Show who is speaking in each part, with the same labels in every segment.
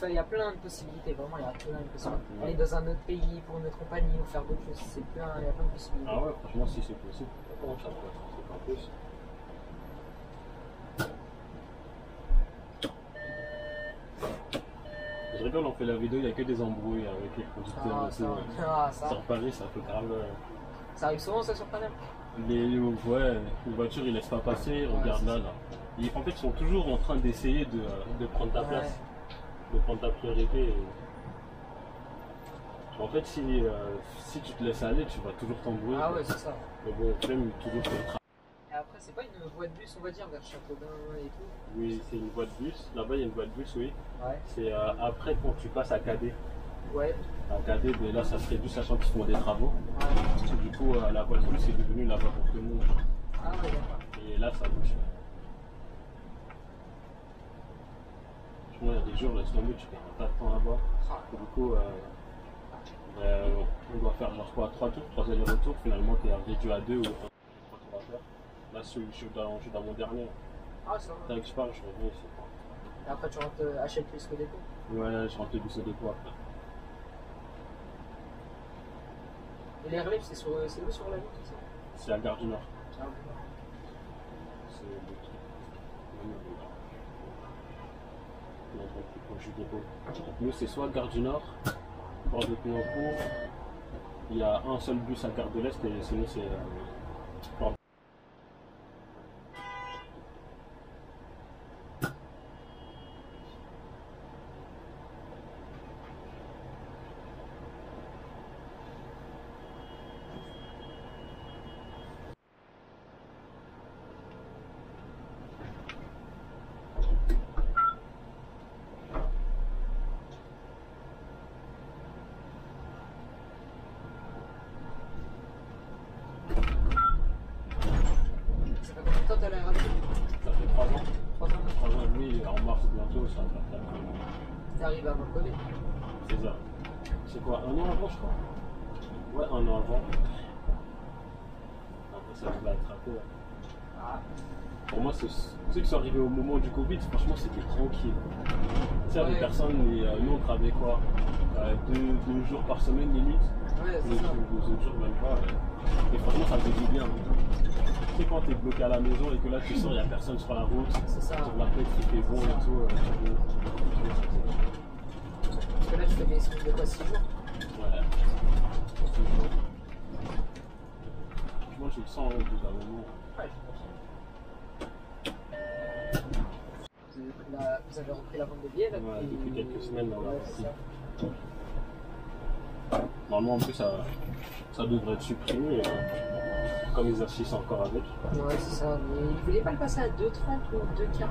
Speaker 1: il y a plein de possibilités, vraiment, il y a plein de possibilités. Aller dans un autre pays pour une autre compagnie ou faire d'autres choses, il y a plein de possibilités.
Speaker 2: Ah ouais, franchement, si c'est possible, comment ça peut être? C'est pas plus. Je rigole, on fait la vidéo, il n'y a que des embrouilles avec les producteurs. Sur Paris, ça fait grave.
Speaker 1: Ça arrive souvent ça sur Paname?
Speaker 2: Les voitures, ils laissent pas passer, regarde là. En fait, ils sont toujours en train d'essayer de prendre ta place, de prendre ta priorité. En fait, si tu te laisses aller, tu vas toujours t'embrouiller.
Speaker 1: Ah ouais, c'est ça.
Speaker 2: Mais bon, même toujours te travailler.
Speaker 1: Et après, c'est pas une voie de bus, on va dire, vers Châteaudun et tout?
Speaker 2: Oui, c'est une voie de bus. Là-bas, il y a une voie de bus, oui.
Speaker 1: Ouais.
Speaker 2: C'est après quand tu passes à Cadet.
Speaker 1: Ouais.
Speaker 2: À Cadet, mais là, ça se réduit, sachant qu'ils font des travaux.
Speaker 1: Ouais.
Speaker 2: Du coup, la voie de bus est devenue la voie pour tout le monde.
Speaker 1: Ah ouais, d'accord.
Speaker 2: Et là, ça bouge. Franchement, il y a des jours, laisse tomber, tu perds pas de temps là-bas. Du coup, on doit faire genre 3 tours, 3 allers-retours. Finalement, tu es réduit à 2 ou 1, 3 tours à faire. Là, je suis dans mon dernier.
Speaker 1: Ah, ça va.
Speaker 2: Dès que je pars, je reviens ici.
Speaker 1: Et après, tu rentres HL plus qu'au dépôt?
Speaker 2: Ouais, je rentre le bus au dépôt après.
Speaker 1: Et les relèves, c'est où sur la route, ça?
Speaker 2: C'est à Gare du Nord.
Speaker 1: Ah,
Speaker 2: C'est le truc. Proche du dépôt. Donc nous, c'est soit Gare du Nord, Port de Clignancourt. Il y a un seul bus à Gare de l'Est et sinon c'est Port.
Speaker 1: Toi, t'as l'air avec?
Speaker 2: Ça fait 3 ans.
Speaker 1: 3 ans.
Speaker 2: 3 ans et demi, en mars bientôt, ça va faire 4 ans.
Speaker 1: T'es arrivé avant le Covid?
Speaker 2: C'est ça. C'est quoi, 1 an avant, je crois? Ouais, 1 an avant. Après, ça va attraper.
Speaker 1: Ah.
Speaker 2: Pour moi, tu sais que c'est arrivé au moment du Covid, franchement, c'était tranquille. Tu sais, avec personne, nous on travaillait quoi? 2 jours par semaine limite.
Speaker 1: Ouais, c'est ça.
Speaker 2: Les autres jours, même pas. Et franchement, ça fait du bien. Tu sais, quand t'es bloqué à la maison et que là tu sors, il n'y a personne sur la route,
Speaker 1: c'est ça.
Speaker 2: Sur la fête, il fait bon et tout.
Speaker 1: Parce que là, tu fais des semaines de quoi, 6 jours?
Speaker 2: Ouais. 6 jours. Moi, je le sens au bout d'un moment.
Speaker 1: Ouais, je pense. Vous avez repris la vente de billets là,
Speaker 2: depuis quelques semaines, là, on l'a repris.
Speaker 1: Ça.
Speaker 2: Normalement, en plus, ça devrait être supprimé. Comme ils insistent encore avec.
Speaker 1: Ouais, c'est ça. Mais ils voulaient pas le passer à 2,30 ou 2,40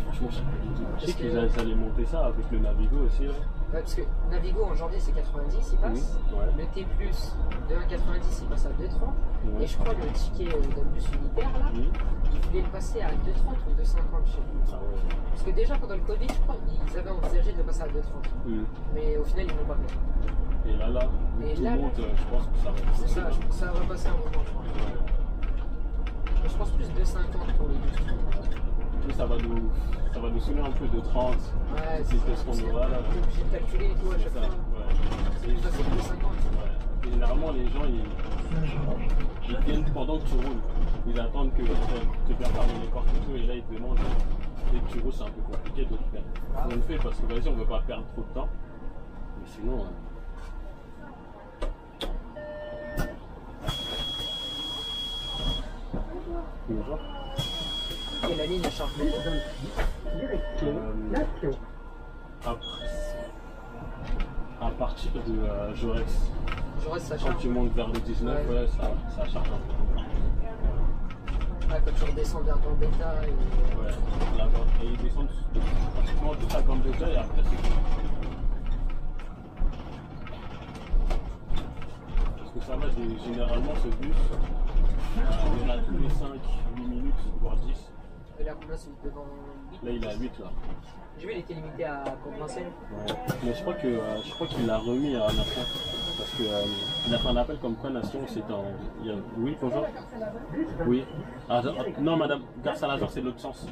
Speaker 2: Franchement, je sais pas du tout. Je sais qu'ils allaient monter ça avec le Navigo aussi. Là.
Speaker 1: Ouais, parce que Navigo en janvier c'est 90, il passe.
Speaker 2: Ouais.
Speaker 1: Le T+, de 1,90 il passe à 2,30. Ouais. Et je crois le ticket d'un bus unitaire là, ils voulaient le passer à 2,30 ou 2,50, je sais plus.
Speaker 2: Ah ouais.
Speaker 1: Parce que déjà pendant le Covid, je crois, ils avaient envisagé de le passer à 2,30. Mais au final, ils l'ont pas fait.
Speaker 2: Et là, tout monte, je pense que ça va passer.
Speaker 1: C'est ça, je pense que ça va passer un moment, je crois.
Speaker 2: Ouais.
Speaker 1: Mais je pense plus de 50 pour les bus.
Speaker 2: Mais ça va nous sonner un peu de 30.
Speaker 1: Ouais,
Speaker 2: c'est ce qu'on aura là.
Speaker 1: On est obligé de calculer et tout à chaque fois.
Speaker 2: Ouais.
Speaker 1: C'est plus facile de 50.
Speaker 2: Ouais. Et généralement, les gens, ils viennent pendant que tu roules. Ils attendent que tu te faire fermer les portes et tout. Et là, ils te demandent, dès que tu roules, c'est un peu compliqué de le faire. On le fait parce que, vas-y, on ne veut pas perdre trop de temps. Mais sinon... Bonjour.
Speaker 1: Et la ligne change.
Speaker 2: À partir de Jaurès.
Speaker 1: Jaurès, ça
Speaker 2: Quand
Speaker 1: charge.
Speaker 2: tu montes vers le 19, ouais, ça charge un peu.
Speaker 1: Ouais, quand tu redescends vers Gambetta et...
Speaker 2: Ouais, là-bas. Et ils descendent pratiquement tout à Gambetta et après c'est tout. Parce que ça va, généralement ce bus, il y en a tous les 5-8 minutes, voire 10.
Speaker 1: Et là, combien c'est devant 8?
Speaker 2: Là, il est à 8 là.
Speaker 1: J'ai vu, il était limité à Cour-Vincennes.
Speaker 2: Ouais. Mais je crois qu'il l'a remis à Nation. Parce qu'il a fait un appel comme quoi Nation c'est en. Oui, bonjour. Oui. Ah, non, madame, Gare Saint-Lazare, c'est l'autre sens.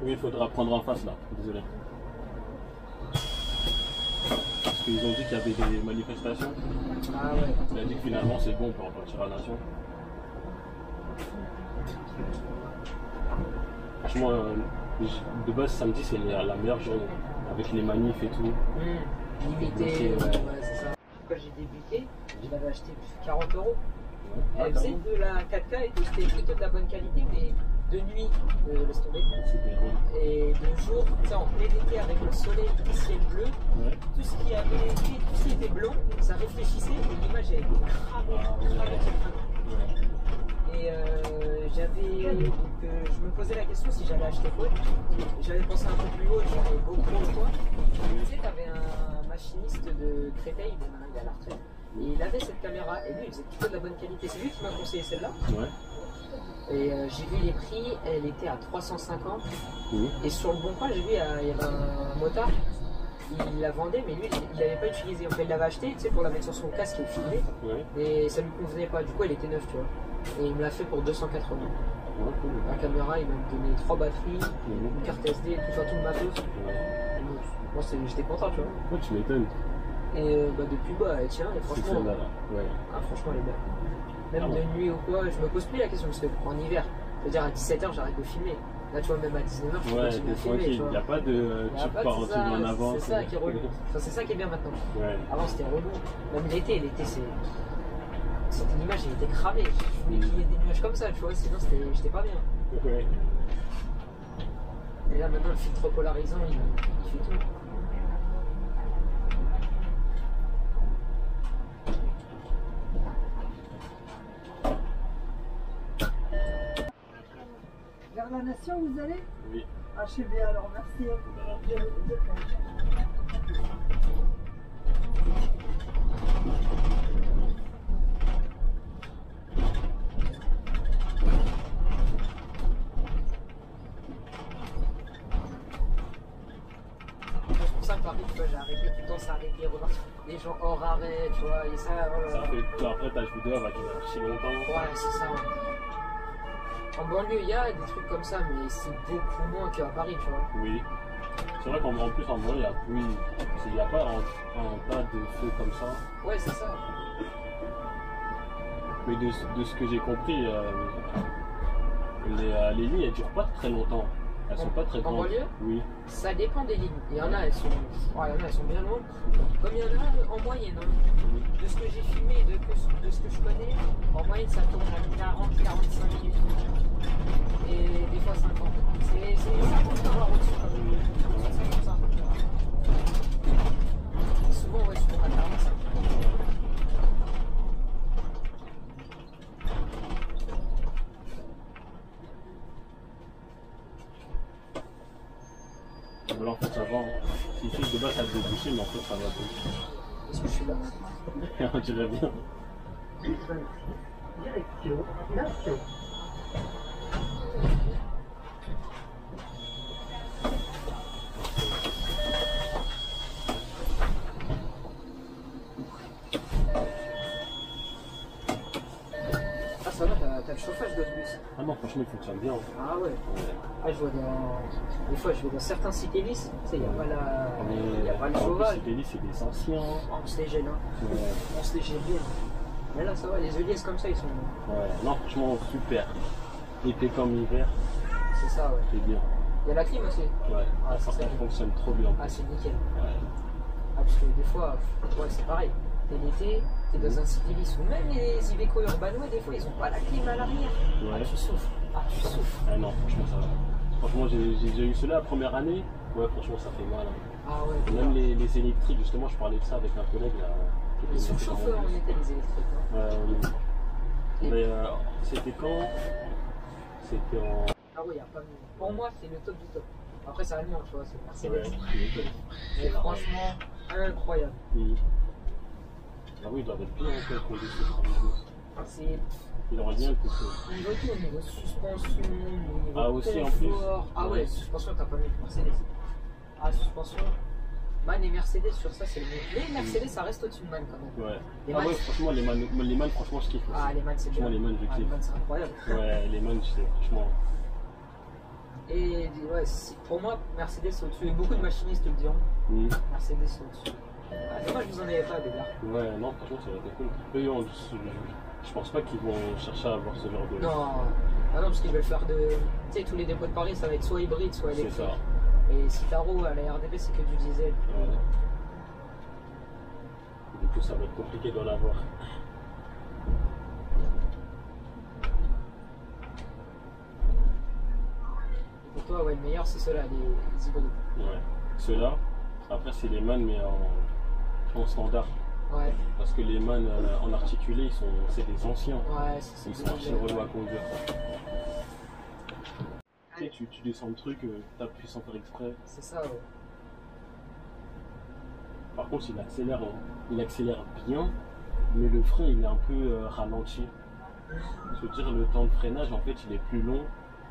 Speaker 2: Oui, il faudra prendre en face là. Désolé. parce qu'ils ont dit qu'il y avait des manifestations.
Speaker 1: Ah ouais.
Speaker 2: Il a dit que finalement c'est bon, on peut repartir à la nation. Franchement, de base samedi c'est la meilleure journée, avec les manifs et tout.
Speaker 1: Limité, ouais, c'est ça. Quand j'ai débuté, je l'avais acheté 40 €. Elle faisait de la 4K et c'était plutôt de la bonne qualité, mais de nuit, laisse tomber. Et de jour, en plein été avec le soleil, le ciel bleu, tout ce qui était blanc, ça réfléchissait et l'image elle était cramée. Et je me posais la question si j'allais acheter quoi. J'avais pensé un peu plus haut, genre GoPro ou quoi. Tu sais, t'avais un machiniste de Créteil, maintenant il est à la retraite. Et il avait cette caméra et lui il faisait plutôt de la bonne qualité. C'est lui qui m'a conseillé celle-là. Et j'ai vu les prix, elle était à 350. Et sur le bon coin, j'ai vu il y avait un motard. Il la vendait, mais lui il l'avait pas utilisé. En fait, il l'avait acheté, tu sais, pour la mettre sur son casque et le filmer. Et ça lui convenait pas. Du coup, elle était neuve, tu vois. Et il me l'a fait pour 280. La caméra, il m'a donné 3 batteries, une carte SD, tout le matos. Moi, j'étais content, tu vois.
Speaker 2: Ouais, tu m'étonnes.
Speaker 1: Et depuis elle tient, et franchement, franchement, elle est belle. Même de nuit ou quoi, je me pose plus la question, parce qu'en hiver, je veux dire, à 17h, j'arrête de filmer. Là, tu vois, même à 19h, je continue de filmer.
Speaker 2: Il n'y a pas de tu pars en avant.
Speaker 1: C'est ça qui est relou. Enfin, c'est ça qui est bien maintenant. Avant, c'était relou. Même l'été, c'était l'image, elle était cramée. Je voulais qu'il y ait des nuages comme ça, tu vois, sinon j'étais pas bien. Et là, maintenant, le filtre polarisant, il fait tout.
Speaker 3: Vers la nation, vous allez?
Speaker 2: Oui.
Speaker 3: Ah, je sais bien, alors merci.
Speaker 1: C'est pour ça que Paris, tu vois, j'ai arrêté tout le temps s'arrêter, repartir. Les gens hors arrêt, tu vois, et ça,
Speaker 2: Ça fait, après, ta vidéo va durer si longtemps.
Speaker 1: Ouais, c'est ça. En banlieue, il y a des trucs comme ça, mais c'est beaucoup moins qu'à Paris, tu vois.
Speaker 2: Oui. C'est vrai qu'en plus, en banlieue, il n'y a pas un tas de feux comme ça.
Speaker 1: Ouais, c'est ça.
Speaker 2: Mais de ce que j'ai compris, les lignes, elles durent pas très longtemps. Elles sont pas très grandes.
Speaker 1: En banlieue?
Speaker 2: Oui.
Speaker 1: Ça dépend des lignes. Il y en a, elles sont bien longues. Comme il y en a en moyenne. De ce que j'ai filmé, de ce que je connais, en moyenne, ça tourne à 40-45 minutes. Et des fois 50. C'est 50 par heure au-dessus. Souvent, ouais, je tourne à 45.
Speaker 2: Là, en fait, ça va. Si de base, ça te déboucher, mais en fait, ça va tout.
Speaker 1: Est-ce que je suis là?
Speaker 2: On dirait bien.
Speaker 3: Direction nation.
Speaker 1: Ah, ça va, t'as le chauffage de ce bus.
Speaker 2: Ah non, franchement, il fonctionne bien.
Speaker 1: Ah ouais. Ah, je vois des fois, je vais dans certains Citélis, tu sais, il n'y a pas le chauffage.
Speaker 2: Citélis, c'est des anciens.
Speaker 1: On se les gêne, hein. On se les gêne bien. Mais là, ça va, les ELS comme ça, ils sont.
Speaker 2: Ouais, non, franchement, super. Été comme hiver.
Speaker 1: C'est ça, ouais.
Speaker 2: C'est bien.
Speaker 1: Il y a la clim aussi.
Speaker 2: Ouais,
Speaker 1: Ah,
Speaker 2: ça fonctionne trop bien.
Speaker 1: Ah, c'est nickel.
Speaker 2: Ouais.
Speaker 1: Ah, parce que des fois, ouais, c'est pareil. T'es l'été, t'es dans un Citélis ou même les Iveco Urbano, des fois, ils ont pas la clim à l'arrière.
Speaker 2: Ouais.
Speaker 1: Ah, tu souffres. Ah, tu souffres.
Speaker 2: Ah non, franchement, ça va. Franchement, j'ai eu cela la première année. Ouais, franchement, ça fait mal. Hein.
Speaker 1: Ah ouais.
Speaker 2: Même les électriques, justement, je parlais de ça avec un collègue là.
Speaker 1: Ils sont chauffeurs en été, les électriques. Hein.
Speaker 2: Ouais, oui. Mais c'était quand? C'était en.
Speaker 1: Ah oui, y a pas mieux. Pour moi, c'est le top du top. Après, c'est allemand, tu vois, c'est Mercedes.
Speaker 2: Ouais.
Speaker 1: Mais franchement, incroyable.
Speaker 2: Ah oui, il doit être bien en fait conduit ce travail.
Speaker 1: C'est.
Speaker 2: Il aurait bien que ça.
Speaker 1: Niveau tout, niveau suspension, niveau
Speaker 2: Ah, aussi,
Speaker 1: confort.
Speaker 2: en plus.
Speaker 1: Ah ouais, suspension, t'as pas mieux que Mercedes. Ah, suspension. Man et Mercedes, sur ça, c'est le mieux. Les Mercedes, ça reste au-dessus de Man quand même.
Speaker 2: Ouais.
Speaker 1: Les
Speaker 2: Ah
Speaker 1: Man,
Speaker 2: ouais, franchement, les man, franchement, je kiffe aussi.
Speaker 1: ah, les Man, c'est bien.
Speaker 2: Franchement, les man, je
Speaker 1: Ah, les
Speaker 2: kiffe.
Speaker 1: Man, c'est incroyable.
Speaker 2: Ouais, les man, c'est franchement.
Speaker 1: Et ouais, pour moi, Mercedes, c'est au-dessus. Et beaucoup de machinistes le diront. Mercedes, c'est au-dessus. Ah, dommage, vous en avez pas déjà.
Speaker 2: Ouais, non, franchement, ça aurait été cool. Eux, je pense pas qu'ils vont chercher à avoir ce genre de.
Speaker 1: Non, ah non, parce qu'ils veulent faire de. Tu sais, tous les dépôts de Paris, ça va être soit hybride, soit
Speaker 2: C'est
Speaker 1: électrique.
Speaker 2: ça.
Speaker 1: Et Citaro, à la RDP, c'est que du diesel.
Speaker 2: Ouais. Du coup, ça va être compliqué d'en avoir.
Speaker 1: Pour toi, ouais, le meilleur, c'est ceux-là, les hybrides.
Speaker 2: Ouais. Ceux-là, après, c'est les man, mais en standard.
Speaker 1: Ouais,
Speaker 2: Parce que les man en articulé, c'est des anciens.
Speaker 1: ouais, c'est
Speaker 2: Ils sont archi relous à conduire. Tu sais, tu descends le truc, t'appuies sans faire exprès.
Speaker 1: C'est ça, ouais.
Speaker 2: Par contre, il accélère bien, mais le frein il est un peu ralenti. Je veux dire, le temps de freinage en fait il est plus long.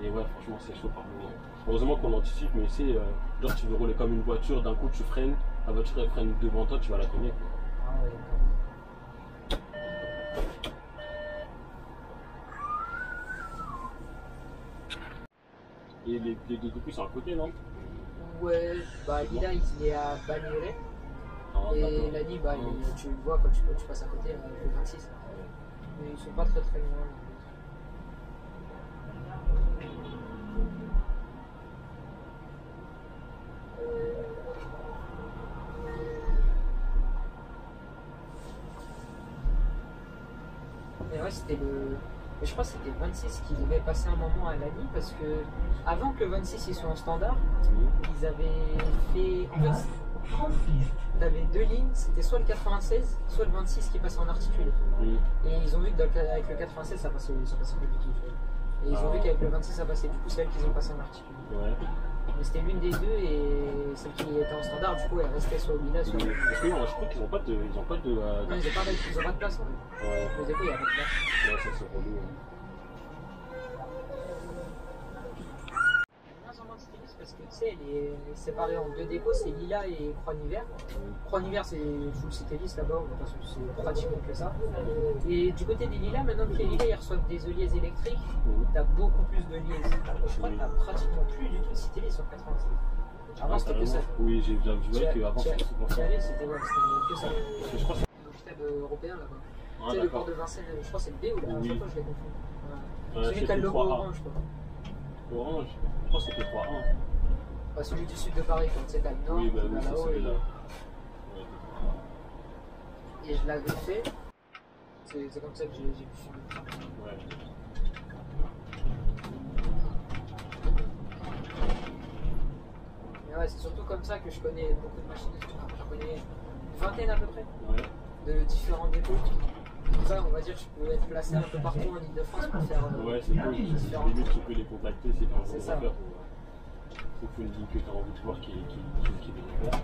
Speaker 2: Et ouais, franchement, c'est chaud par moment. Heureusement qu'on anticipe, mais c'est genre tu veux rouler comme une voiture, d'un coup tu freines, la voiture elle freine devant toi, tu vas la freiner.
Speaker 1: Ah ouais,
Speaker 2: Et les deux coups sont à côté, non?
Speaker 1: ouais, bah Lila il est à Bagnolet.
Speaker 2: Ah,
Speaker 1: Et
Speaker 2: d'accord.
Speaker 1: Lani, bah, tu le vois quand tu passes à côté, avec le 26. Mais ils sont pas très très loin. Et ouais, c'était le. Mais je crois que c'était le 26 qui devait passer un moment à Lani parce que avant que le 26 il soit en standard, ils avaient fait. En fait, t'avais deux lignes, c'était soit le 96, soit le 26 qui passait en articulé. Et ils ont vu qu'avec le 96 ça passait plus du tout. Et ils ont vu qu'avec le 26 ça passait, du coup c'est elle qu'ils ont passé en articulé.
Speaker 2: Ouais.
Speaker 1: Mais c'était l'une des deux et celle qui était en standard, du coup elle restait sur le Lila.
Speaker 2: Parce que non, je crois qu'ils n'ont pas de. Ils ont pas de.
Speaker 1: Non, ils ont pas de place en fait.
Speaker 2: Ouais.
Speaker 1: Mais du coup il y a pas de place.
Speaker 2: Ouais, ça c'est relou.
Speaker 1: Moins en moins de stylistes parce que tu sais, elle est séparée en deux dépôts, c'est Lila et Croix-Niver. Croix-Niver c'est full citéliste là-bas, parce que c'est pratiquement que ça. Et du côté des Lilas, maintenant que les Lilas ils reçoivent des liaises électriques, t'as beaucoup plus de liaises. Je crois que t'as pratiquement plus du tout de citéliste sur 86. Avant c'était que ça.
Speaker 2: Oui, j'ai vu qu'avant c'était souvent ça.
Speaker 1: C'était que ça.
Speaker 2: Parce que je crois que
Speaker 1: L'hôpital européen là-bas.
Speaker 2: Ah,
Speaker 1: Tu sais, le
Speaker 2: d'accord.
Speaker 1: port de Vincennes, je crois que c'est le B ou le A,
Speaker 2: Oui.
Speaker 1: je sais pas, je les confonds.
Speaker 2: Ouais,
Speaker 1: Celui qui a le logo orange, quoi.
Speaker 2: Orange, je crois que c'était 3-1.
Speaker 1: Bah, celui du sud de Paris, quand tu sais, t'as le nord,
Speaker 2: Oui, bah oui,
Speaker 1: t'as
Speaker 2: c'est
Speaker 1: là-haut,
Speaker 2: celui-là.
Speaker 1: et je l'avais fait. C'est comme ça que j'ai pu suivre.
Speaker 2: Ouais.
Speaker 1: Mais ouais, c'est surtout comme ça que je connais beaucoup de machinistes. Je connais une vingtaine à peu près
Speaker 2: Ouais.
Speaker 1: de différents dépôts. Comme ça, on va dire que je peux être placé un peu partout en Ile-de-France pour faire
Speaker 2: Ouais, c'est cool.
Speaker 1: différents.
Speaker 2: Limite, tu peux les contacter si tu as envie
Speaker 1: C'est
Speaker 2: de
Speaker 1: ça.
Speaker 2: faire. Il faut une ligne que tu as envie de voir qui est faire.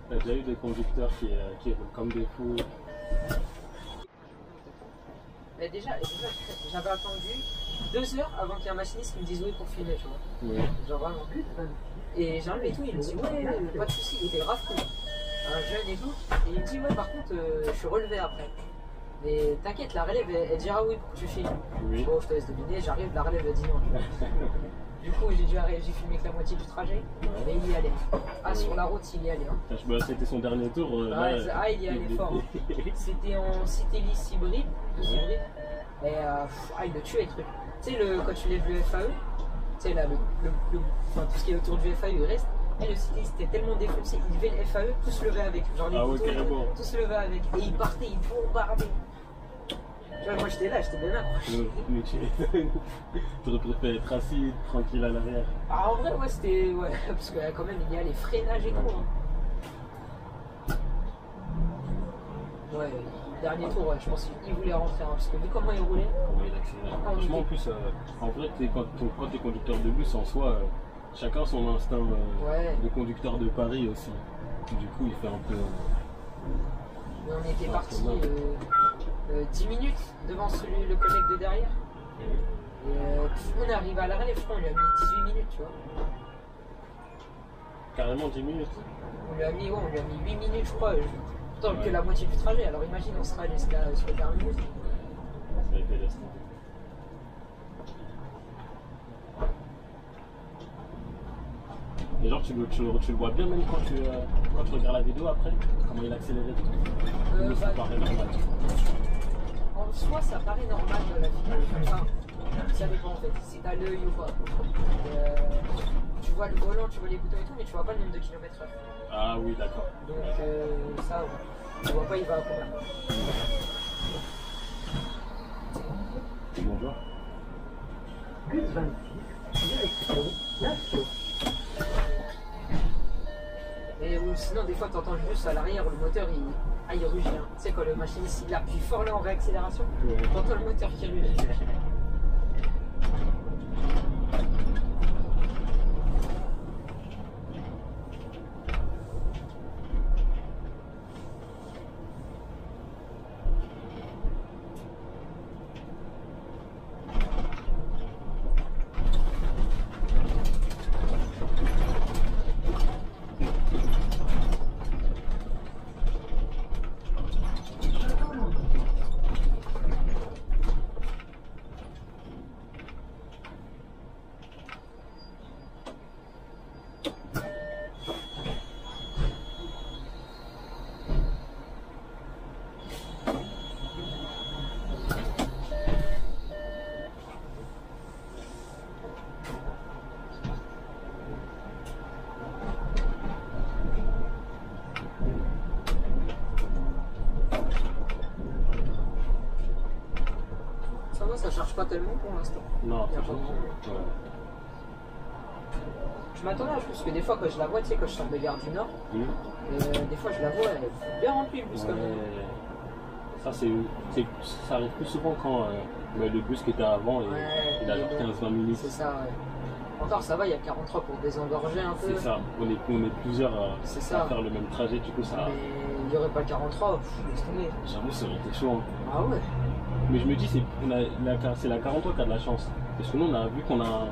Speaker 2: T'as déjà eu des conducteurs qui roulent comme des fous.
Speaker 1: Mais déjà, j'avais attendu 2 heures avant qu'il y ait un machiniste qui me dise oui pour filmer, tu vois.
Speaker 2: Ouais.
Speaker 1: Genre vraiment. Et j'arrive et tout, il me dit ouais, pas de soucis, il était grave cool. Un jeune et tout. Et il me dit ouais, par contre, je suis relevé après. Mais t'inquiète, la relève, elle dira oui pour que tu filmes.
Speaker 2: Oui.
Speaker 1: Bon, je te laisse deviner, j'arrive, la relève, elle dit non. Du coup, j'ai filmé que la moitié du trajet, mais il y allait. Ah, sur la route, il y allait. Hein.
Speaker 2: Bah, c'était son dernier tour.
Speaker 1: Il y allait fort. Hein. C'était en Citélis hybride, hybride. Et il le tuait, le truc. Tu sais, quand tu lèves le FAE, tu sais, là, enfin, tout ce qui est autour du FAE, il reste. Et le Citélis était tellement défoncé, il levait le FAE, tout se levait avec. Genre les
Speaker 2: Ah ouais,
Speaker 1: boutons,
Speaker 2: carrément.
Speaker 1: tout se levait avec. Et il partait, il bombardait. Tu vois, moi j'étais là, j'étais bien accroché.
Speaker 2: Tu aurais préféré être assis, tranquille à l'arrière.
Speaker 1: Ah, en vrai, ouais, c'était. Ouais, parce que quand même, il y a les freinages et tout. Hein. Ouais, le dernier tour, ouais, je pense qu'il voulait rentrer. Hein, parce que vu comment il roulait.
Speaker 2: Comment il accélère. Franchement, en plus, en vrai, quand t'es conducteur de bus, en soi, chacun son instinct
Speaker 1: Ouais.
Speaker 2: de conducteur de Paris aussi. Du coup, il fait un peu.
Speaker 1: Mais on était parti 10 minutes devant le collègue de derrière. Et on est arrivé à la relève, je crois, on lui a mis 18 minutes, tu vois.
Speaker 2: Carrément 10 minutes.
Speaker 1: On lui a mis 8 minutes, je crois, tant que la moitié du trajet. Alors imagine, on sera allé jusqu'à 40 minutes.
Speaker 2: Ça a été laissé. tu le vois bien même quand tu regardes la vidéo après, comment il accélère et tout. Ça paraît normal.
Speaker 1: En soi, ça paraît normal de la vidéo. Enfin, ça dépend en fait, si t'as l'œil ou pas. Tu vois le volant, tu vois les boutons et tout, mais tu vois pas le nombre de kilomètres heure.
Speaker 2: Ah oui, d'accord.
Speaker 1: Donc ça, ouais. Tu vois pas, il va à combien.
Speaker 2: Bonjour.
Speaker 3: Bus 26, direction Nassau.
Speaker 1: Et ou sinon, des fois, tu entends juste à l'arrière, le moteur il rugit. Hein. Tu sais, quand le machiniste il appuie fort là en réaccélération,
Speaker 2: Ouais.
Speaker 1: tu entends le moteur qui rugit. Ça charge pas tellement pour l'instant.
Speaker 2: Non,
Speaker 1: Il y a
Speaker 2: c'est
Speaker 1: pas
Speaker 2: bon.
Speaker 1: grand-
Speaker 2: Ouais.
Speaker 1: Je m'attendais à plus, parce que des fois quand je la vois, tu sais, quand je sors de Gare du Nord, des fois je la vois, elle est bien remplie le bus comme
Speaker 2: Ouais. Ça, ça arrive plus souvent quand le bus qui était avant,
Speaker 1: Ouais,
Speaker 2: il a genre
Speaker 1: il est
Speaker 2: 15-20 minutes.
Speaker 1: C'est ça, ouais. Encore ça va, il y a 43 pour désengorger un peu.
Speaker 2: C'est ça, on est plusieurs
Speaker 1: C'est
Speaker 2: à
Speaker 1: ça.
Speaker 2: faire le même trajet, du coup ça.
Speaker 1: Mais il n'y aurait pas 43, laisse tomber.
Speaker 2: J'avoue, ça aurait été chaud. Hein.
Speaker 1: Ah ouais.
Speaker 2: Mais je me dis, c'est la 43 qui a de la chance. Parce que nous, on a vu qu'on a un.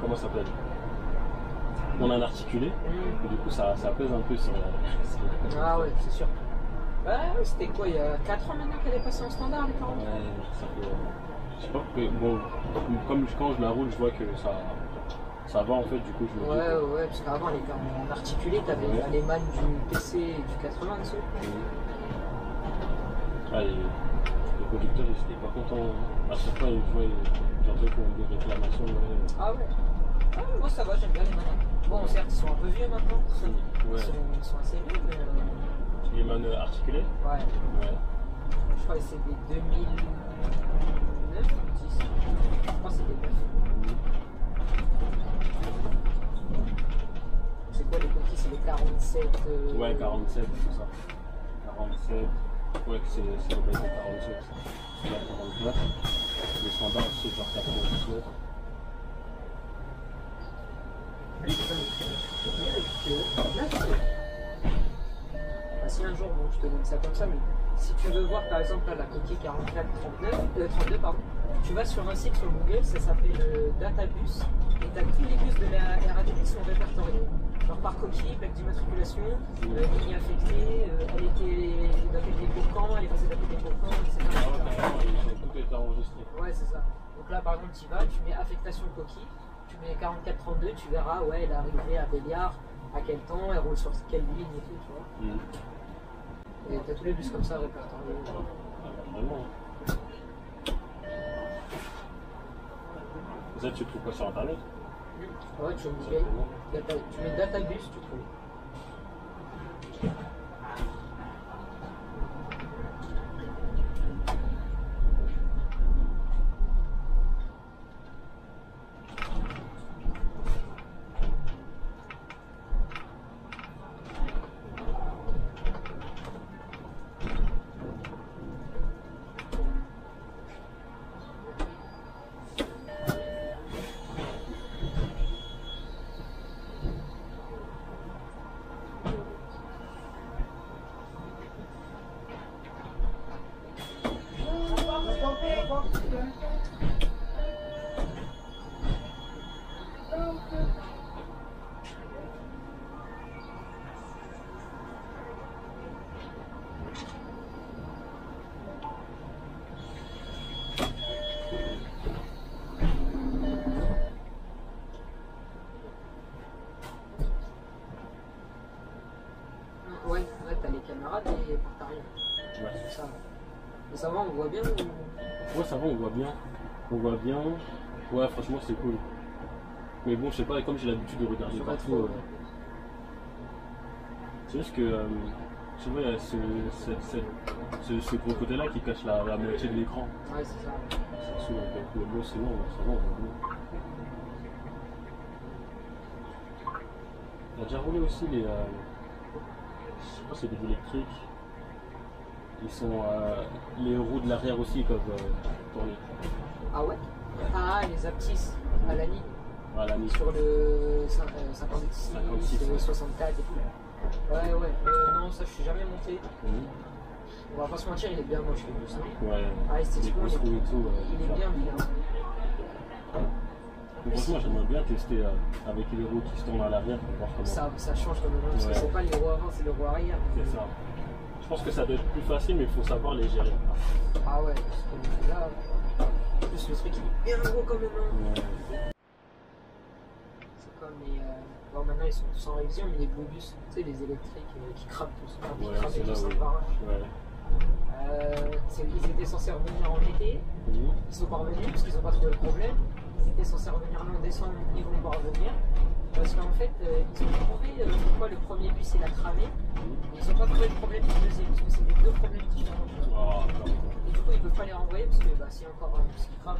Speaker 2: Comment ça s'appelle? On a un articulé, et du coup ça pèse un peu sur la.
Speaker 1: Ah ouais, c'est sûr. Ouais, c'était quoi, il y a 4 ans maintenant qu'elle est passée en standard, les 43?
Speaker 2: Ouais, ça fait. Je sais pas, bon, comme quand je la roule, je vois que ça va en fait, du coup je me dis.
Speaker 1: Ouais, parce qu'avant elle était en articulé, t'avais les mannes du PC et du 80 dessus.
Speaker 2: Ah, et le producteur il était pas content. À chaque fois, j'entendais qu'on a des réclamations.
Speaker 1: Ah ouais. Ah, moi ça va, j'aime bien les manettes. Bon, certes, ils sont un peu vieux maintenant.
Speaker 2: Ouais.
Speaker 1: Ils sont assez vieux, mais.
Speaker 2: Les mannes articulées?
Speaker 1: Ouais.
Speaker 2: Ouais.
Speaker 1: Je crois que c'est des 2009 ou 10. Je crois que c'est des 9. C'est quoi les coquilles? C'est les 47.
Speaker 2: Ouais, 47, c'est ça. 47. Ouais, c'est le base de 47. C'est la 44. Les standards, c'est genre 99.
Speaker 3: Bus 26, direction Nassau.
Speaker 1: Si un jour, bon, je te donne ça comme ça, mais si tu veux voir par exemple là, la coquille 32, pardon, tu vas sur un site sur Google, ça s'appelle Databus, et tu as tous les bus de la RATP qui sont répertoriés. Genre par coquille, plaque d'immatriculation, ligne affectée, elle était d'affectée pour quand, elle est passée d'affectée pour quand, etc.
Speaker 2: Tout est enregistré.
Speaker 1: Ouais, c'est ça. Donc là, par exemple, tu vas, tu mets affectation de coquille, tu mets 4432, tu verras, ouais, elle est arrivée à Béliard, à quel temps, elle roule sur quelle ligne et tout, tu vois. Et t'as tous les bus comme ça répertoriés.
Speaker 2: Vraiment. Ça, tu trouves quoi sur internet?
Speaker 1: Ouais, tu mets Databus, tu trouves. on voit bien ou...
Speaker 2: Ouais, ça va, on voit bien. On voit bien. Ouais, franchement, c'est cool. Mais bon, je sais pas, comme j'ai l'habitude de regarder
Speaker 1: Je sais pas
Speaker 2: partout,
Speaker 1: trop,
Speaker 2: c'est juste que, je sais pas, il y a ce gros côté-là qui cache la moitié de l'écran.
Speaker 1: Ouais, c'est ça.
Speaker 2: C'est sûr, donc le bleu, c'est bon, ça va, on voit bien. On a déjà roulé aussi les. Je sais pas, c'est des électriques. Ils sont. Les roues de l'arrière aussi ils peuvent tourner.
Speaker 1: Ah ouais? Ah, les aptis à la ligne.
Speaker 2: À la mise.
Speaker 1: Sur le 56,
Speaker 2: 56,
Speaker 1: 64 et tout. Ouais, ouais. Non, ça, je suis jamais monté. On va pas se mentir, il est bien moche le bus.
Speaker 2: Ouais.
Speaker 1: Ah, esthétiquement,
Speaker 2: les grosses roues et tout.
Speaker 1: il est bien bien.
Speaker 2: Mais franchement, j'aimerais bien tester avec les roues qui se tournent à l'arrière pour voir comment.
Speaker 1: Ça change quand même, parce que c'est pas les roues avant, c'est les roues arrière.
Speaker 2: C'est ça. Je pense que ça doit être plus facile, mais il faut savoir les gérer.
Speaker 1: Ah ouais, parce que là, en plus le truc il est bien gros quand même. Hein. C'est comme les. Bon, maintenant ils sont tous en révision, mais les beaux bus, tu sais, les électriques qui crament tous. Qui crament
Speaker 2: c'est là
Speaker 1: tous
Speaker 2: où...
Speaker 1: un par un.
Speaker 2: Ouais.
Speaker 1: Ils étaient censés revenir en été, ils sont pas revenus parce qu'ils n'ont pas trouvé le problème. Ils étaient censés revenir là en décembre, ils vont pas revenir. Parce qu'en fait, ils ont trouvé pourquoi le premier bus il a cramé. Ils n'ont pas trouvé le problème du deuxième, parce que c'est des deux problèmes différents. Et du coup, ils ne peuvent pas les renvoyer parce que s'il y a encore un bus qui crame.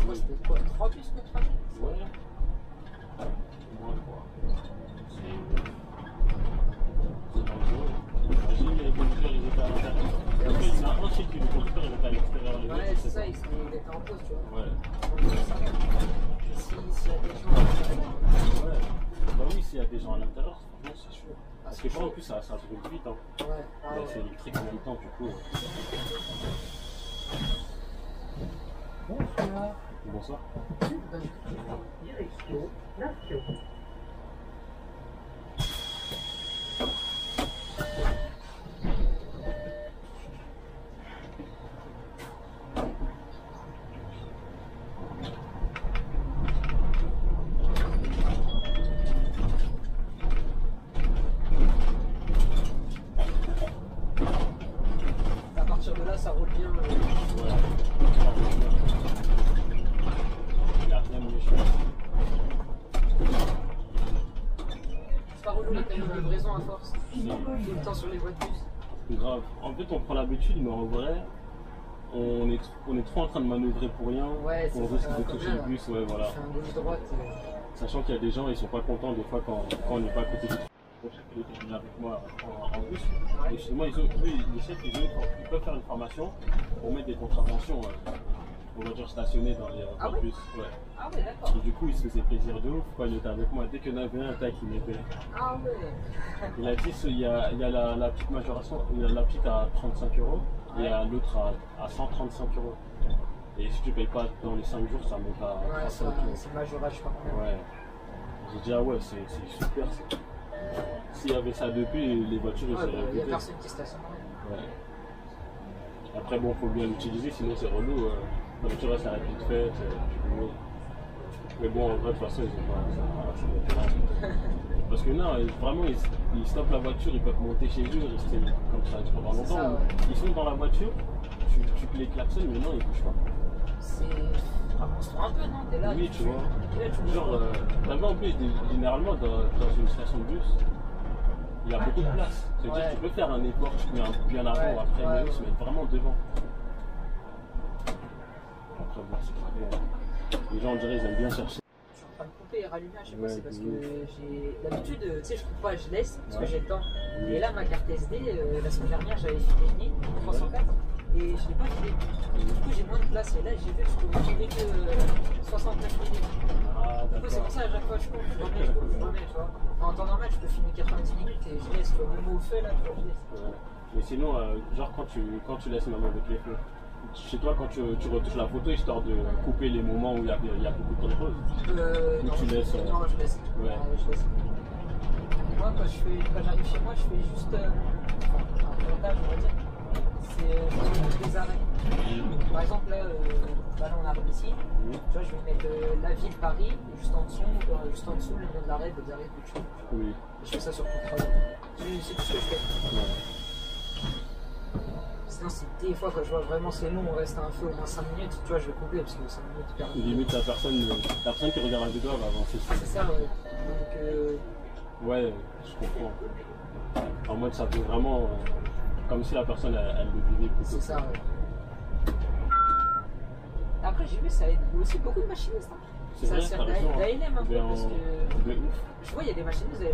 Speaker 1: Moi, c'était quoi 3 bus qui ont cramé?
Speaker 2: Ouais. Moins 3. Imagine les conducteurs, ils étaient à l'intérieur. Après, il y en a un seul qui le conducteur, il était à l'extérieur.
Speaker 1: Ouais, c'est ça, il était en pause, tu vois.
Speaker 2: Ouais.
Speaker 1: S'il y a des gens à l'intérieur.
Speaker 2: Ouais. Bah oui, s'il y a des gens à l'intérieur, franchement, c'est sûr. Parce que en plus, ça brûle vite. Hein.
Speaker 1: Ouais.
Speaker 2: C'est électrique en même temps, du coup.
Speaker 3: Bonsoir.
Speaker 2: Bonsoir.
Speaker 3: Direction Nation.
Speaker 1: À partir de là, ça roule bien.
Speaker 2: Ouais. Il a rien de méchant.
Speaker 1: C'est pas relou les camions de livraison à force. Tout le temps sur les voies de bus.
Speaker 2: Grave. En fait, on prend l'habitude, mais en vrai, on est trop en train de manœuvrer pour rien.
Speaker 1: Ouais,
Speaker 2: on risque de toucher le bus. Ouais, voilà.
Speaker 1: C'est un gauche-droite.
Speaker 2: Sachant qu'il y a des gens, ils sont pas contents des fois quand on n'est pas à côté du truc. Pour chaque qui est venu avec moi en bus. Et chez moi, les chefs, ils peuvent faire une formation pour mettre des contraventions, on va dire stationnées dans les bus. Ouais.
Speaker 1: Ah ouais, d'accord.
Speaker 2: Et du coup, il se faisait plaisir de ouf quand il était avec moi. Dès qu'il y en avait un tac, il mettait.
Speaker 1: Ah ouais.
Speaker 2: Il a dit il y a la petite majoration, il y a la petite à 35 € et l'autre à 135 €. Et si tu payes pas dans les 5 jours, ça monte à 35 €.
Speaker 1: C'est majorage par contre.
Speaker 2: Ouais. J'ai dit, ah ouais, c'est super. S'il y avait ça depuis, les voitures, ils seraient
Speaker 1: Il n'y a
Speaker 2: répétées.
Speaker 1: personne qui stationne.
Speaker 2: Ouais. Après, bon, faut bien l'utiliser, sinon c'est relou. La voiture, elle s'arrête vite fait. Mais bon, en vrai, de toute façon, ils ont pas. Parce que non, vraiment, ils stoppent la voiture, ils peuvent monter chez eux, rester comme ça pendant longtemps.
Speaker 1: Ça, ouais.
Speaker 2: Ils sont dans la voiture, tu les klaxonnes, mais non, ils bougent pas.
Speaker 1: C'est. Avance-toi un peu, non? T'es là.
Speaker 2: Oui, tu vois.
Speaker 1: Là, tu
Speaker 2: Genre, t'as vu en plus, généralement, dans une station de bus, il y a beaucoup de place. C'est-à-dire que tu peux faire un effort, tu mets bien avant ou après, mais eux, ils se mettent vraiment devant. Après, bon, c'est pas bien. Les gens, on dirait, ils aiment bien chercher.
Speaker 1: Je suis en train de couper et rallumer à chaque fois, c'est parce que j'ai l'habitude, tu sais, je coupe pas, je laisse parce que j'ai le temps. Et là, ma carte SD, la semaine dernière, j'avais filé une ligne, 304, et je l'ai pas filé. Du coup, j'ai moins de place. Et là, j'ai vu que je pouvais filer que 69 minutes. Du coup, c'est pour ça, à chaque fois, je coupe, je remets, tu vois. En temps normal, je peux filmer 90 minutes et je laisse, le moment au feu, là, tu vois, je laisse.
Speaker 2: Mais sinon, genre, quand tu laisses même avec les feux, chez toi, quand tu retouches la photo, histoire de couper les moments où il y a beaucoup de choses.
Speaker 1: Non,
Speaker 2: tu laisses.
Speaker 1: Non, je laisse.
Speaker 2: Ouais.
Speaker 1: Je laisse. Moi, quand j'arrive chez moi, je fais juste un montage, on va dire. C'est je fais des arrêts. Par exemple, là on arrive ici. Tu vois, je vais mettre la ville Paris, et juste en dessous, le nom de l'arrêt, des arrêts que tu fais.
Speaker 2: Oui.
Speaker 1: Je fais ça sur contrôle. C'est tout ce que je fais.
Speaker 2: Ouais.
Speaker 1: Sinon, des fois, quand je vois vraiment c'est long, on reste à un feu au moins 5 minutes, tu vois, je vais couper parce que 5 minutes, hyper long.
Speaker 2: Limite, la personne qui regarde la vidéo va avancer.
Speaker 1: C'est ça, ouais. Donc,
Speaker 2: ouais, je comprends. En mode, ça fait vraiment comme si la personne, elle le vivait plutôt.
Speaker 1: c'est ça, ouais. Après, j'ai vu, ça aide aussi beaucoup de machinistes. Hein.
Speaker 2: C'est
Speaker 1: Ça
Speaker 2: vrai,
Speaker 1: sert
Speaker 2: t'as raison, hein.
Speaker 1: d'ALM un peu parce que.
Speaker 2: De ouf.
Speaker 1: Je vois, il y a des machinistes, des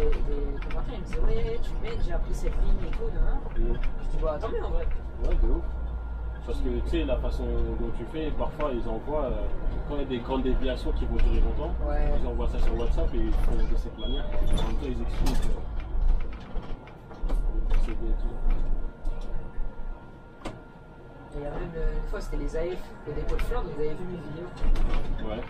Speaker 1: commentaires, ils me disaient ouais, tu m'aides, j'ai appris cette ligne et tout, hein. Je dis bah tant mieux en vrai.
Speaker 2: Ouais, de ouf. Parce que tu sais, la façon dont tu fais, parfois ils envoient, quand il y a des grandes déviations qui vont durer longtemps,
Speaker 1: Ouais.
Speaker 2: ils envoient ça sur WhatsApp et ils font de cette manière. En même temps, ils expliquent le procédé et tout.
Speaker 1: Et il y a même une fois, c'était les AF au dépôt de Flandre, vous avez vu mes vidéos.
Speaker 2: Ouais.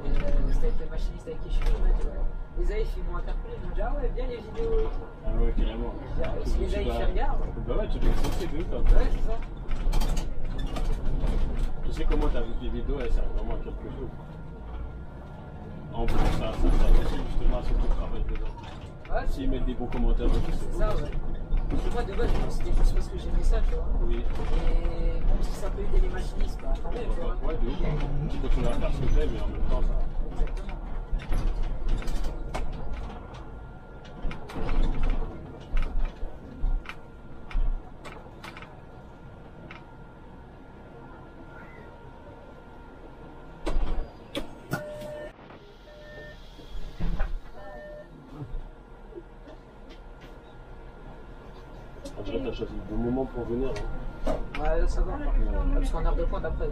Speaker 1: Et c'était avec le machiniste avec qui je suis, il m'a dit ouais. Les AF ils m'ont interpellé, ils m'ont dit ah ouais, bien les vidéos.
Speaker 2: Ah ouais, carrément.
Speaker 1: J'ai dit, ah, si les AF ils regardent.
Speaker 2: Bah ouais, tu dois essayer de ouf. Hein.
Speaker 1: Ouais, c'est ça.
Speaker 2: Tu sais comment t'as vu tes vidéos, elles servent vraiment à quelque chose. En plus, ça aussi justement à ceux qui travaillent dedans.
Speaker 1: Ouais,
Speaker 2: S'ils mettent des bons commentaires,
Speaker 1: c'est ça, ouais. Parce que moi de base, c'était juste parce que j'aimais ça, tu vois.
Speaker 2: Oui.
Speaker 1: Et même si ça peut aider les machinistes, bah tant mieux, tu vois.
Speaker 2: Ouais, de ouf. Tu continues à faire ce que t'aimes, mais en même temps, ça.
Speaker 1: Exactement.
Speaker 2: En vrai, t'as choisi le bon moment pour venir. Hein.
Speaker 1: Ouais, là ça va. Parce qu'en heure de pointe après.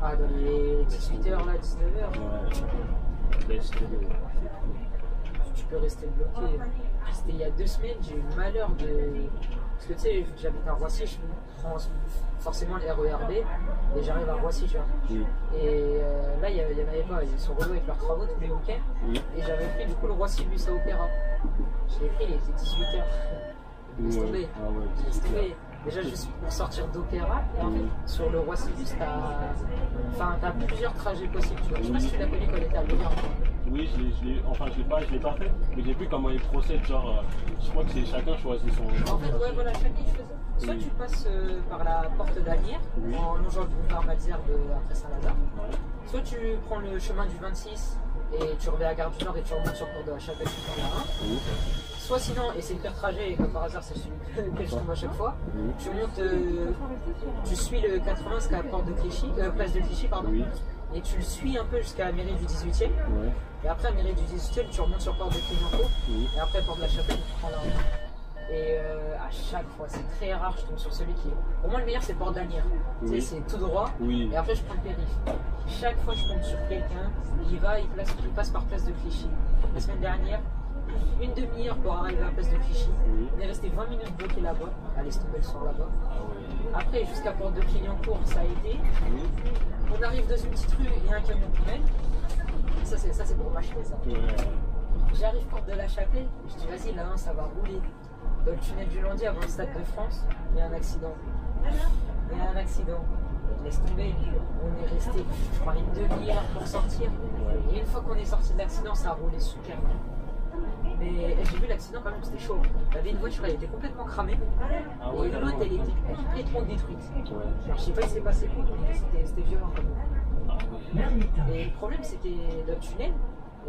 Speaker 1: Ah, dans les 18h là, 19h.
Speaker 2: Ouais. Laisse tomber.
Speaker 1: Tu peux rester bloqué. C'était il y a 2 semaines, j'ai eu le malheur de. Parce que tu sais, vu que j'habite à Roissy, je prends forcément le RERB et j'arrive à Roissy, tu vois.
Speaker 2: Oui.
Speaker 1: Et là, il n'y en avait pas, ils sont relous avec leurs travaux tous les week-ends.
Speaker 2: Oui.
Speaker 1: Et j'avais pris du coup le Roissy bus à Opéra. Je l'ai pris, il était 18h. Laisse tomber.
Speaker 2: Ah ouais,
Speaker 1: Laisse tomber. Déjà, juste pour sortir d'Opéra, et en fait, sur le Roissy bus, t'as plusieurs trajets possibles, tu vois. Je sais pas si tu l'as connu quand il était à Lyon.
Speaker 2: Oui, je l'ai pas fait, mais j'ai vu comment ils procèdent, genre, je crois que c'est chacun choisit son...
Speaker 1: En fait, ouais, voilà, chacun il faisait. Soit tu passes par la porte d'Anières,
Speaker 2: Oui.
Speaker 1: en longeant le boulevard Malesherbes après Saint-Lazare,
Speaker 2: Ouais.
Speaker 1: soit tu prends le chemin du 26 et tu reviens à Gare du Nord et tu remontes sur Port de la Chapelle, tu prends la 1.
Speaker 2: Oui.
Speaker 1: Soit sinon, et c'est le pire trajet, et comme par hasard c'est celui que je tombe à chaque fois,
Speaker 2: Oui.
Speaker 1: tu montes, tu suis le 80 jusqu'à la porte de Clichy, place de Clichy, pardon,
Speaker 2: Oui.
Speaker 1: et tu le suis un peu jusqu'à la mairie du 18e,
Speaker 2: Ouais.
Speaker 1: et après la mairie du 18e, tu remontes sur Porte de Clignancourt,
Speaker 2: Oui.
Speaker 1: et après Porte de la Chapelle, tu prends la 1. Et à chaque fois, c'est très rare, je tombe sur celui qui est. Pour moi, le meilleur, c'est Porte d'Anières. Tu sais,
Speaker 2: Oui.
Speaker 1: c'est tout droit.
Speaker 2: Oui.
Speaker 1: Et après, je prends le périph'. Chaque fois, je tombe sur quelqu'un, il passe par place de Clichy. La semaine dernière, une demi-heure pour arriver à la place de Clichy.
Speaker 2: Oui.
Speaker 1: On est resté 20 minutes bloqué là-bas. Allez, se tomber le soir là-bas.
Speaker 2: Ah ouais.
Speaker 1: Après, jusqu'à Porte de Clignancourt, ça a été.
Speaker 2: Oui.
Speaker 1: On arrive dans une petite rue, il y a un camion poubelle. Ça, c'est pour m'acheter ça.
Speaker 2: Ouais.
Speaker 1: J'arrive Porte de la Chapelle, je dis vas-y là, ça va rouler. Dans le tunnel du Landier avant le Stade de France, il y a un accident. Il y a un accident. Laisse tomber, on est resté, je crois, une demi-heure pour sortir. Et une fois qu'on est sorti de l'accident, ça a roulé super bien. Mais j'ai vu l'accident quand même, c'était chaud. Il y avait une voiture, elle était complètement cramée.
Speaker 2: Ah ouais,
Speaker 1: Et l'autre, elle était complètement détruite.
Speaker 2: Ouais.
Speaker 1: Alors, je sais pas il s'est passé quoi, mais c'était violent quand même.
Speaker 2: Ah ouais.
Speaker 1: Et le problème, c'était le tunnel.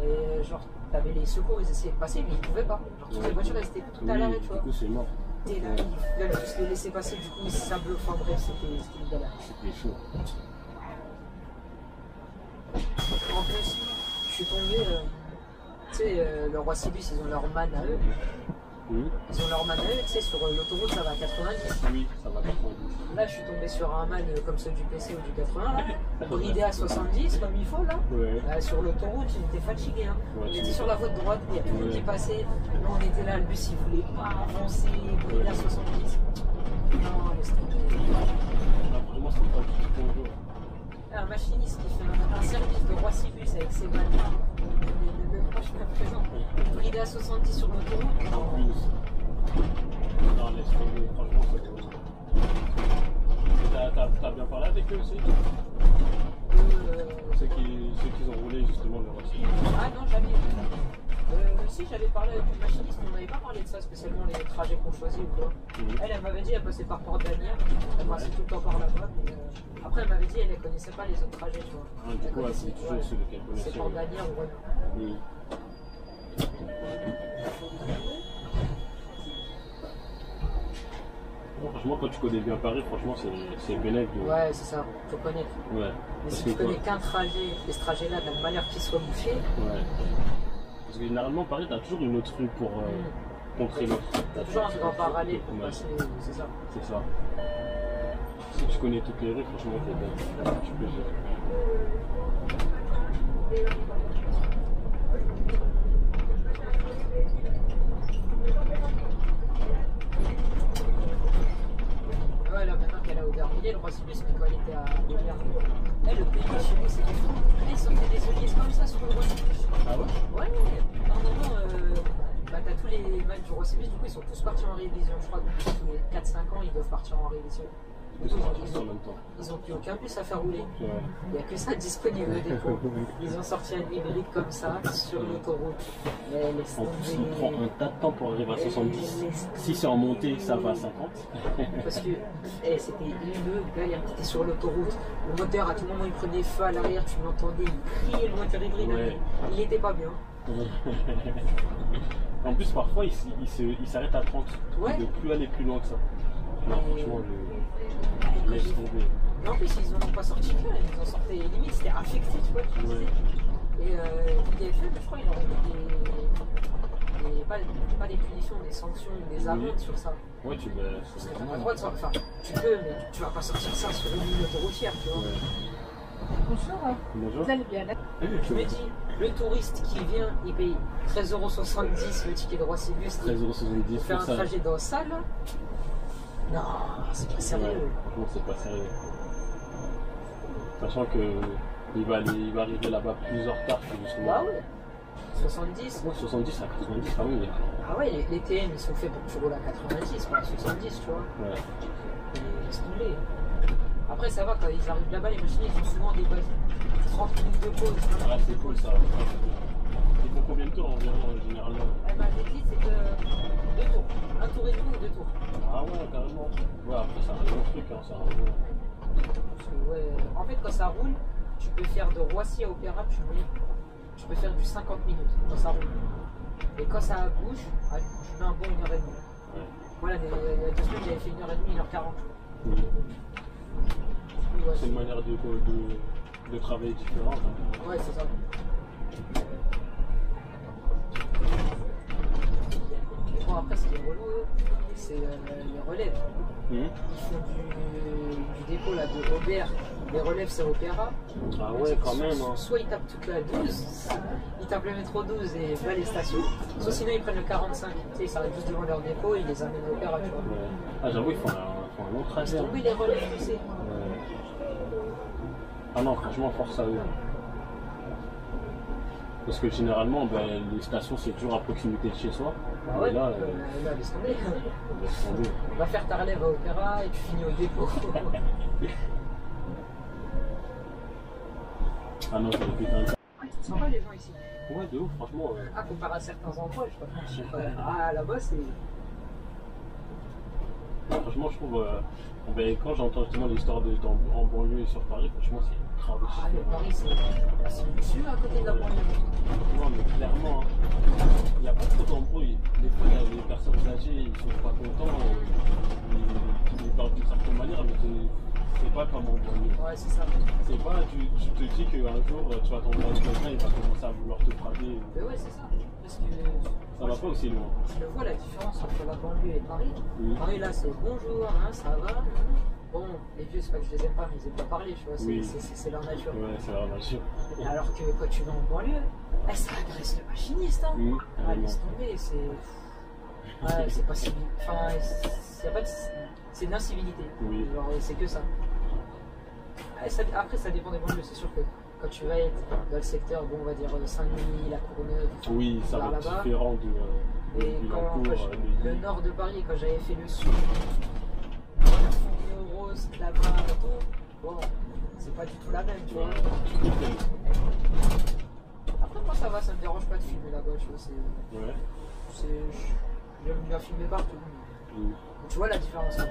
Speaker 1: Et genre, t'avais les secours, ils essayaient de passer, mais ils pouvaient pas. Genre, toutes les voitures, elles étaient tout à l'arrêt, tu vois.
Speaker 2: Du coup, c'est mort.
Speaker 1: Et là, ils veulent juste les laisser passer, du coup, ça bloque. Enfin bref, c'était une galère.
Speaker 2: C'était chaud.
Speaker 1: En plus, je suis tombé, tu sais, le Roissy Bus, ils ont leur man à eux.
Speaker 2: Oui.
Speaker 1: Ils ont leur man à eux, tu sais, sur l'autoroute, ça va à 90.
Speaker 2: Oui, ça va 90.
Speaker 1: Là, je suis tombé sur un man comme ceux du PC ou du 80, là, bridé à 70, comme il faut, là.
Speaker 2: Ouais.
Speaker 1: Sur l'autoroute, il était fatigué. Hein.
Speaker 2: Ouais,
Speaker 1: On
Speaker 2: tu
Speaker 1: était sur la voie de droite, il y a tout le monde qui
Speaker 2: Ouais.
Speaker 1: passait. Nous, on était là, le bus, il voulait pas avancer, bridé à 70. Non, laisse tomber.
Speaker 2: Là, vraiment, c'était pas du tout bonjour.
Speaker 1: Un machiniste qui fait un service de Roissy Bus avec ses mannequins, il est même pas chemin présent. Bridé à 70 sur l'autoroute.
Speaker 2: En plus. Non, laisse tomber. Franchement, c'est bon. T'as bien parlé avec eux aussi? Ceux qui ont roulé justement le Roissy.
Speaker 1: Ah non, jamais. Si, j'avais parlé avec une machiniste, mais on n'avait pas parlé de ça, spécialement les trajets qu'on choisit ou quoi. Elle m'avait dit, elle passait par Port d'Anière, elle passait tout le temps par là-bas, mais après elle m'avait dit, elle ne connaissait pas les autres trajets, tu vois.
Speaker 2: Ah, du coup, c'est toujours ceux qu'elle connaissait.
Speaker 1: C'est Port d'Anière ou Renault.
Speaker 2: Franchement, quand tu connais bien Paris, franchement, c'est bénéfique.
Speaker 1: Ouais, c'est ça, faut connaître.
Speaker 2: Ouais.
Speaker 1: Mais si tu connais qu'un trajet, et ce trajet-là, de la manière qu'il soit bouché.
Speaker 2: Ouais. Parce que généralement, Paris, t'as toujours une autre rue pour contrer l'autre.
Speaker 1: T'as toujours un truc en parallèle pour passer, c'est ça.
Speaker 2: C'est ça. Si tu connais toutes les rues, franchement, tu peux gérer.
Speaker 1: Ouais, là maintenant qu'elle a Aubervilliers, le Roi-Sibus, mais quand elle était à Aubervilliers, elle, le pays chez nous, c'était fou. Elle sortait des oliviers comme ça sur le Roi-Sibus.
Speaker 2: Ah ouais?
Speaker 1: Ouais, normalement, bah, t'as tous les matchs du Roi-Sibus, du coup, ils sont tous partis en révision. Je crois que tous les 4-5 ans, ils doivent partir en révision.
Speaker 2: Ils sont partis en même temps.
Speaker 1: Ils n'ont plus aucun bus à faire rouler.
Speaker 2: Ouais.
Speaker 1: Il n'y a que ça disponible au dépôt. Ils ont sorti un hybride comme ça sur l'autoroute.
Speaker 2: En plus, il prend un tas de temps pour arriver à 70. Si c'est en montée, ça va à 50.
Speaker 1: Parce que c'était une galère. Tu étais sur l'autoroute. Le moteur, à tout moment, il prenait feu à l'arrière. Tu l'entendais, il criait le moteur hybride.
Speaker 2: Ouais.
Speaker 1: Il n'était pas bien.
Speaker 2: En plus, parfois, il s'arrête à 30.
Speaker 1: Ouais.
Speaker 2: Il ne veut plus aller plus loin que ça. Non, franchement, je laisse tomber.
Speaker 1: Mais en plus, ils n'en ont pas sorti qu'un, ils en sortaient limite, c'était affecté, tu vois, tu disais. Et l'IDFM, je crois, ils leur ont mis pas des punitions, des sanctions, des amendes sur ça.
Speaker 2: Ouais, tu
Speaker 1: Parce que t'as pas le droit de sortir. Enfin, tu peux, mais tu vas pas sortir ça sur une ligne autoroutière, tu vois.
Speaker 4: Bonjour.
Speaker 2: Bonjour.
Speaker 4: Vous allez bien?
Speaker 1: Je me dis, le touriste qui vient, il paye 13,70 € le ticket de Roi-Sibus.
Speaker 2: 13,70 €
Speaker 1: Faire un
Speaker 2: ça.
Speaker 1: trajet dans ça, là. Non, c'est pas sérieux.
Speaker 2: Ouais, franchement, c'est pas sérieux. Sachant que il va arriver là-bas plus en retard que justement.
Speaker 1: Ah ouais. 70.
Speaker 2: Ouais, 70 à 90, ah oui.
Speaker 1: Ah ouais, les TM ils sont faits pour que tu roules à 90, pas à 70, tu vois.
Speaker 2: Ouais.
Speaker 1: Et laisse tomber. Après, ça va, quand ils arrivent là-bas, les machines, ils ont souvent des bases 30 minutes de pause.
Speaker 2: Ah, c'est cool ça. Ils font combien de tours environ généralement?
Speaker 1: Elle m'avait dit, c'est que 2 tours. Un tour et demi ou 2 tours.
Speaker 2: Ah ouais, carrément. Ouais, après, ça reste un truc, hein, ça reste.
Speaker 1: Parce que, ouais, en fait, quand ça roule, tu peux faire de Roissy à Opéra, tu peux faire du 50 minutes quand ça roule. Et quand ça bouge, tu mets un bon 1h30.
Speaker 2: Ouais.
Speaker 1: Voilà, il y a 2 semaines, j'avais fait 1h30, 1h40.
Speaker 2: Oui.
Speaker 1: Ouais,
Speaker 2: C'est une manière de travailler différente. Hein.
Speaker 1: Ouais, c'est ça. Bon, après, ce qui est relou, c'est les relèves. Ils font du dépôt là, de Aubert. Les relèves, c'est Opéra.
Speaker 2: Ah ouais, quand même. Hein.
Speaker 1: Soit ils tapent toute la 12, ils tapent le métro 12 et là les stations. Soit sinon ils prennent le 45. Tu sais, ils s'arrêtent juste devant leur dépôt et ils les amènent à Opéra, tu vois.
Speaker 2: Ouais. Ah, j'avoue, ils font un long trajet.
Speaker 1: C'est tombé les relèves, tu sais.
Speaker 2: Ouais. Ah non, franchement, force à eux. Parce que généralement, ben, les stations, c'est toujours à proximité de chez soi.
Speaker 1: Ah ouais,
Speaker 2: et là,
Speaker 1: laisse tomber.
Speaker 2: laisse tomber.
Speaker 1: Va faire ta relève à Opéra et tu finis au dépôt.
Speaker 2: Ah non, j'aurais pu dingue.
Speaker 1: C'est sympa les gens ici.
Speaker 2: Ouais, de ouf, franchement.
Speaker 1: Ah, comparé à certains endroits, je peux franchir. Ah, là-bas, c'est.
Speaker 2: Franchement, je trouve. Ben, quand j'entends justement l'histoire en banlieue et sur Paris, franchement, c'est grave.
Speaker 1: Ah, le Paris, c'est luxueux à côté de la banlieue.
Speaker 2: Non, mais clairement, hein, il n'y a pas trop d'embrouilles. Des fois, les personnes âgées, ils sont pas contents, ils parlent d'une certaine manière, mais c'est pas comme en banlieue.
Speaker 1: Ouais, c'est ça.
Speaker 2: C'est pas, tu te dis qu'un jour, tu vas tomber avec quelqu'un, il va commencer à vouloir te brader.
Speaker 1: Mais ouais, c'est ça. Parce que.
Speaker 2: Ça va pas aussi loin.
Speaker 1: Je vois la différence entre la banlieue et Paris. Paris, là, c'est bonjour, hein, ça va. Bon, les vieux, c'est pas que je les aime pas, mais ils aiment pas parler, tu vois, c'est leur nature.
Speaker 2: Ouais, c'est leur nature.
Speaker 1: Alors que quand tu vas en banlieue, ça agresse le machiniste, hein. Ah, laisse tomber, c'est. Ouais, c'est pas civil. Enfin, y a pas de. C'est de l'incivilité.
Speaker 2: Oui.
Speaker 1: Genre, c'est que ça. Après, ça dépend des banlieues, c'est sûr que quand tu vas être dans le secteur, bon, on va dire Saint-Denis, la Courneuve.
Speaker 2: Oui, ça va être différent de.
Speaker 1: Et quand le nord de Paris, quand j'avais fait le sud, Rose, là-bas, bon, c'est pas du tout la même, tu vois. Après, moi ça va, ça me dérange pas de filmer là-bas, tu vois.
Speaker 2: Ouais.
Speaker 1: J'aime bien filmer partout.
Speaker 2: Mm.
Speaker 1: Tu vois la différence. Hein.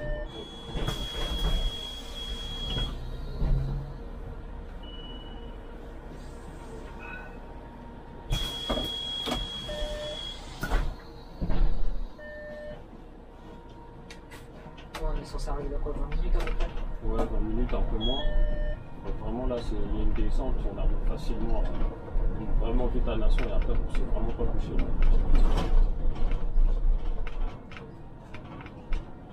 Speaker 1: On est censé arriver à quoi, 20 minutes à peu près?
Speaker 2: Ouais, 20 minutes, un peu moins. Vraiment là, il y a une descente, on arrive facilement à vraiment vite à la nation et après, c'est vraiment pas bouché.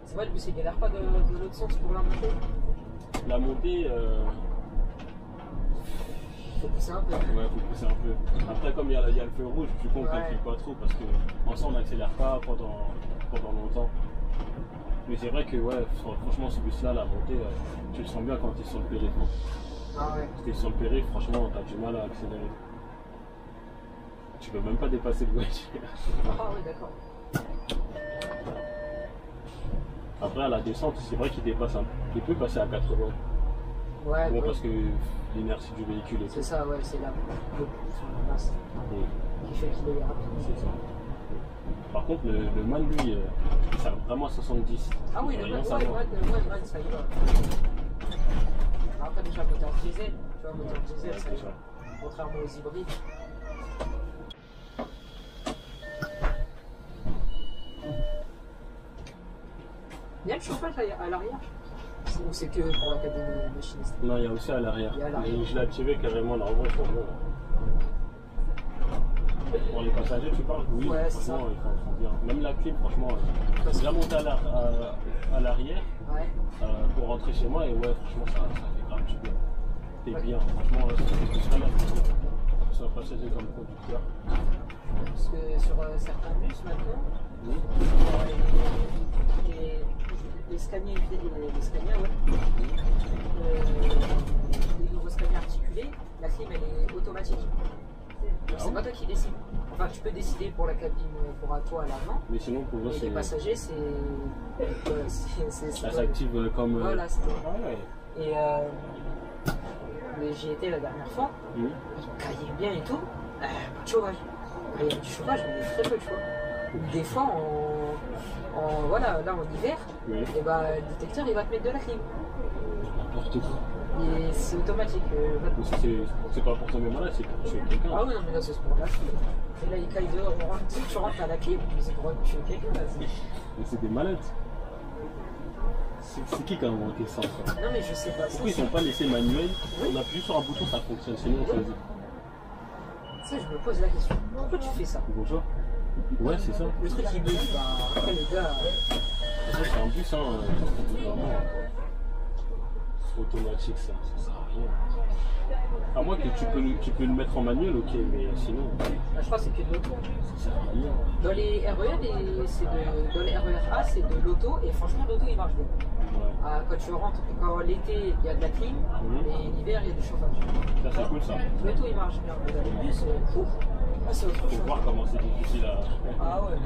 Speaker 1: C'est vrai, le bus il galère pas de l'autre sens pour la montée?
Speaker 2: La montée,
Speaker 1: Faut pousser un peu.
Speaker 2: ouais, faut pousser un peu. Après, comme il y a le feu rouge, du coup, on calcule pas trop parce qu'en on n'accélère pas pendant longtemps. Mais c'est vrai que, ouais, franchement, ce bus-là, la montée, tu le sens bien quand tu es sur le périph'.
Speaker 1: Ah ouais.
Speaker 2: Si tu es sur le périph', franchement, tu as du mal à accélérer. Tu peux même pas dépasser le voiture.
Speaker 1: Ah oui, d'accord.
Speaker 2: Après, à la descente, c'est vrai qu'il dépasse un peu. Il peut passer à 80.
Speaker 1: Ouais,
Speaker 2: Bon,
Speaker 1: ouais.
Speaker 2: parce que l'inertie du véhicule est
Speaker 1: C'est ça, ouais, c'est là. Masse qui fait qu'il est rapide.
Speaker 2: C'est ça. Par contre, le man, lui, ça va vraiment à 70.
Speaker 1: Ah oui,
Speaker 2: Il
Speaker 1: le
Speaker 2: peut
Speaker 1: man,
Speaker 2: rien
Speaker 1: ouais,
Speaker 2: savoir.
Speaker 1: le man, ça y va. Alors après, déjà, moteur diesel, tu vois, moteur diesel, ça y va. Contrairement aux hybrides. Il y a le chauffage à l'arrière? Ou c'est que pour la cabine machiniste?
Speaker 2: Non, il y a aussi à l'arrière.
Speaker 1: Il y a à l'arrière.
Speaker 2: Mais je l'ai activé carrément là, en vrai, pour moi. Pour les passagers, tu parles? Oui,
Speaker 1: Ouais, c'est
Speaker 2: franchement, ils font bien. Même la clim, franchement, j'ai déjà monté à l'arrière
Speaker 1: Ouais.
Speaker 2: pour rentrer chez moi et ouais, franchement, ça fait grave du bien. T'es bien, franchement, c'est ça là, que ce soit passager comme conducteur.
Speaker 1: Parce que sur certains bus maintenant,
Speaker 2: Oui.
Speaker 1: les Scania, ouais. Les nouveaux Scania articulés, la clim elle est automatique. Donc c'est pas toi qui décides. Enfin, tu peux décider pour la cabine, pour à toi à l'avant.
Speaker 2: Mais sinon, pour eux,
Speaker 1: Et les
Speaker 2: c'est.
Speaker 1: passagers, c'est.
Speaker 2: Ça s'active comme.
Speaker 1: Voilà, c'est toi.
Speaker 2: Ah ouais.
Speaker 1: Et mais j'y étais la dernière fois,
Speaker 2: Oui.
Speaker 1: il caillait bien et tout, pas de chauffage. Il y a du chauffage, mais très peu, tu vois. Des fois, voilà, là en hiver,
Speaker 2: Oui.
Speaker 1: et bah, le détecteur il va te mettre de la clim.
Speaker 2: N'importe quoi.
Speaker 1: Et c'est automatique.
Speaker 2: C'est pas pour tomber malade, c'est pour tuer quelqu'un.
Speaker 1: Ah oui, non, mais là c'est pour la clim. Et là il caille dehors, tu rentres à la clim, mais c'est pour tuer quelqu'un là.
Speaker 2: Mais c'est des malades. C'est qui a inventé ça en fait?
Speaker 1: Non, mais je sais pas.
Speaker 2: Pourquoi ils n'ont pas laissé manuel? On appuie sur un bouton, ça fonctionne. Sinon, on choisit.
Speaker 1: Ça, je me pose la question. Pourquoi tu fais ça?
Speaker 2: Bonjour. Ouais, c'est ça.
Speaker 1: Le truc il bouge, bah après les gars.
Speaker 2: C'est un bus, hein. Vraiment. Automatique, ça sert à rien. À moins que tu peux le mettre en manuel, ok, mais sinon,
Speaker 1: Bah, je crois que c'est que de l'auto.
Speaker 2: ça sert à rien.
Speaker 1: Dans les RER, dans les RER A, c'est de l'auto, et franchement, l'auto il marche bien.
Speaker 2: Ouais.
Speaker 1: Ah, quand tu rentres, quand l'été il y a de la clim, et l'hiver il y a du chauffage.
Speaker 2: Ça, c'est cool ça.
Speaker 1: L'auto il marche bien, mais dans les bus, c'est autre
Speaker 2: Faut
Speaker 1: chose.
Speaker 2: voir comment c'est difficile à.
Speaker 1: Ah ouais.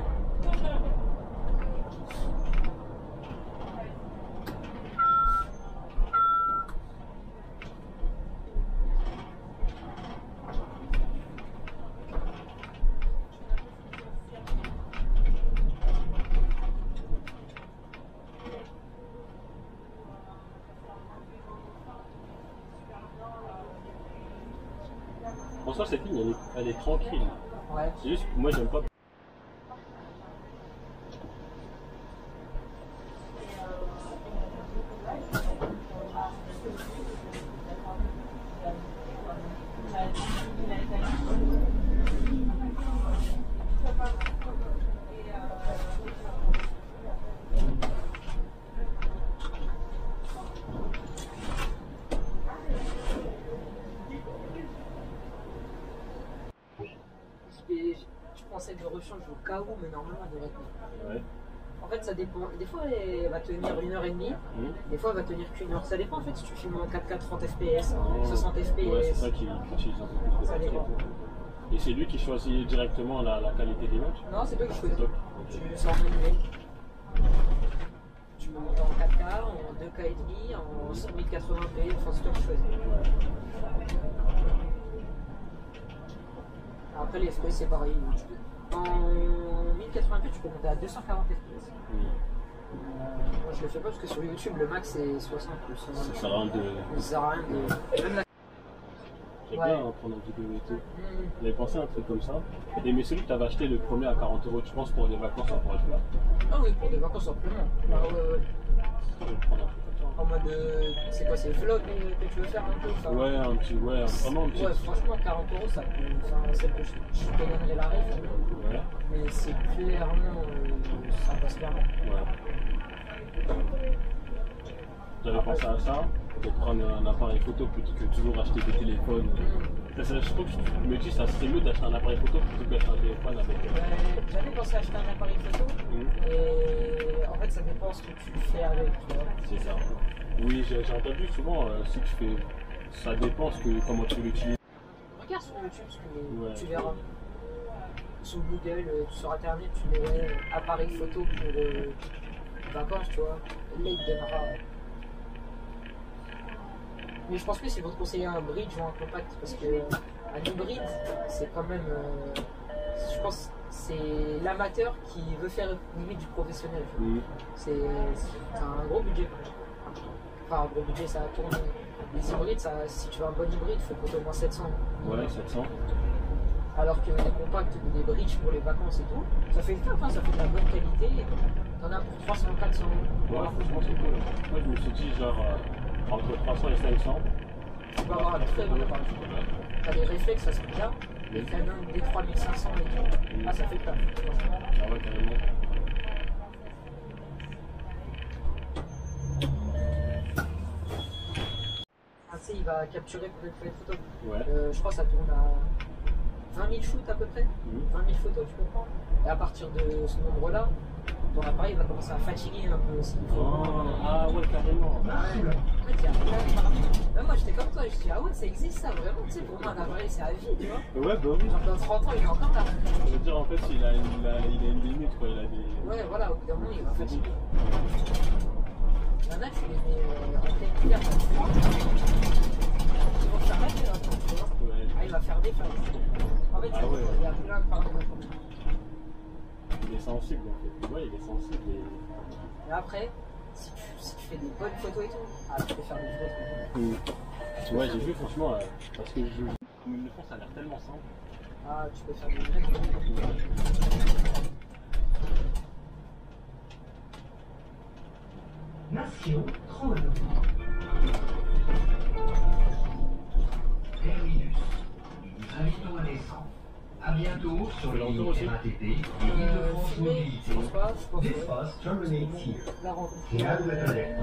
Speaker 2: En soi, cette ligne, elle est tranquille.
Speaker 1: Ouais.
Speaker 2: C'est juste que moi, j'aime pas.
Speaker 1: Je pensais de rechange au cas où, mais normalement elle devrait tenir.
Speaker 2: Ouais.
Speaker 1: En fait, ça dépend. Des fois, elle va tenir 1h30. Des fois, elle va tenir qu'une heure. Ça dépend en fait si tu filmes en 4K 30 FPS, 60 FPS.
Speaker 2: Ouais, c'est ça qui utilise un peu plus de
Speaker 1: Ça
Speaker 2: batterie.
Speaker 1: dépend.
Speaker 2: Et c'est lui qui choisit directement la qualité des images?
Speaker 1: Non, c'est toi qui choisis.
Speaker 2: Top.
Speaker 1: Tu le sors manuel. Tu me montes en 4K, en 2K et en 1080p, enfin c'est toi qui choisis.
Speaker 2: Ouais.
Speaker 1: Après, les FPS, c'est pareil. En 1080p, tu peux monter à 240 FPS. Moi, je le fais pas parce que sur YouTube, le max c'est 60 plus.
Speaker 2: Ça sert à rien de.
Speaker 1: Ça sert à rien de. Même la...
Speaker 2: J'aime
Speaker 1: Ouais.
Speaker 2: bien prendre en vidéo et tout. J'avais pensé à un truc comme ça. Et mais celui que tu avais acheté le premier à 40 €, tu penses pour les vacances, ça pourrait le faire?
Speaker 1: Ah oui, pour des vacances simplement. Ah ouais, ouais.
Speaker 2: Je vais prendre un truc comme ça.
Speaker 1: En mode. C'est quoi, c'est le vlog que tu veux faire un peu enfin,
Speaker 2: Ouais, un petit, ouais, vraiment un petit.
Speaker 1: Ouais, franchement, 40 €, ça peut. Enfin, c'est que je te donnerai la règle.
Speaker 2: Ouais,
Speaker 1: Mais c'est clairement. Ça passe clairement.
Speaker 2: ouais. J'avais pensé à ça, de prendre un appareil photo plutôt que toujours acheter des téléphones. Je trouve que je me dis ça serait mieux d'acheter un appareil photo plutôt que d'acheter un téléphone avec.
Speaker 1: J'avais pensé à acheter un appareil photo. Et en fait, ça dépend ce que tu fais avec, tu vois.
Speaker 2: C'est ça. Oui, j'ai entendu souvent si tu fais. Ça dépend comment tu l'utilises.
Speaker 1: Regarde sur YouTube ce que
Speaker 2: Ouais.
Speaker 1: tu verras. Sur Google, sur Internet, tu verrais appareil photo pour vacances, tu vois. Là, il te donnera. Mais je pense que c'est pour te conseiller un bridge ou un compact parce que un hybride, c'est quand même. Je pense que c'est l'amateur qui veut faire limite du professionnel. C'est un gros budget quand même. Enfin, un gros budget, ça tourne. Les hybrides, si tu veux un bon hybride, il faut compter au moins 700.
Speaker 2: Ouais, 700.
Speaker 1: Alors que les compacts ou des bridges pour les vacances et tout, ça fait le taf, hein, ça fait de la bonne qualité. T'en as pour 300, 400 €.
Speaker 2: Ouais, franchement, c'est cool. Moi, je me suis dit, genre, entre 300 et 500.
Speaker 1: Tu peux avoir un très bon appareil. T'as des réflexes, ça se fait bien. Les Canon des 3500 et tout. Ah, ça fait le taf, franchement.
Speaker 2: Ah ouais, carrément.
Speaker 1: Ah, tu sais, il va capturer pour les photos.
Speaker 2: Ouais.
Speaker 1: Je crois que ça tourne à 20 000 shoots à peu près. 20 000 photos, tu comprends. Et à partir de ce nombre-là, ton appareil va commencer à fatiguer un peu aussi.
Speaker 2: Ah ouais, carrément.
Speaker 1: Ouais. En fait, il y a plein de paramètres. Même moi, j'étais comme toi, je dis, ah ouais, ça existe ça, vraiment. Tu sais, pour moi, un appareil, c'est à vie, tu vois.
Speaker 2: Ouais, bah oui.
Speaker 1: Genre, dans 30 ans, il est encore là.
Speaker 2: Ça veut dire, en fait, il a une limite, quoi. Il a des.
Speaker 1: Ouais, voilà, au bout d'un moment, il va fatiguer. Il y en a, tu les mets en pleine hiver, ça te froid. Ils vont s'arrêter là, tu vois.
Speaker 2: Ouais.
Speaker 1: Ah, il va faire des phases. En fait,
Speaker 2: Ah ouais.
Speaker 1: il y a plein de paramètres comme ça.
Speaker 2: Il est sensible, en fait. Ouais, il est sensible. Et...
Speaker 1: Et après, si tu fais des bonnes photos et tout, ah, tu peux faire des vraies photos.
Speaker 2: Ouais, j'ai vu, franchement, parce que comme ils le font, ça a l'air tellement simple.
Speaker 1: Ah, tu peux faire des vraies photos.
Speaker 3: Nation 32. Terminus. Nous invitons à descendre. À bientôt sur
Speaker 2: le
Speaker 3: les
Speaker 2: retour
Speaker 3: lignes
Speaker 2: aussi.
Speaker 3: RATP et Île-de-France
Speaker 1: Filmer,
Speaker 3: Mobilité.
Speaker 1: je pense pas, je pense
Speaker 3: This bus terminates here.
Speaker 1: la rencontre.
Speaker 3: Here we connect.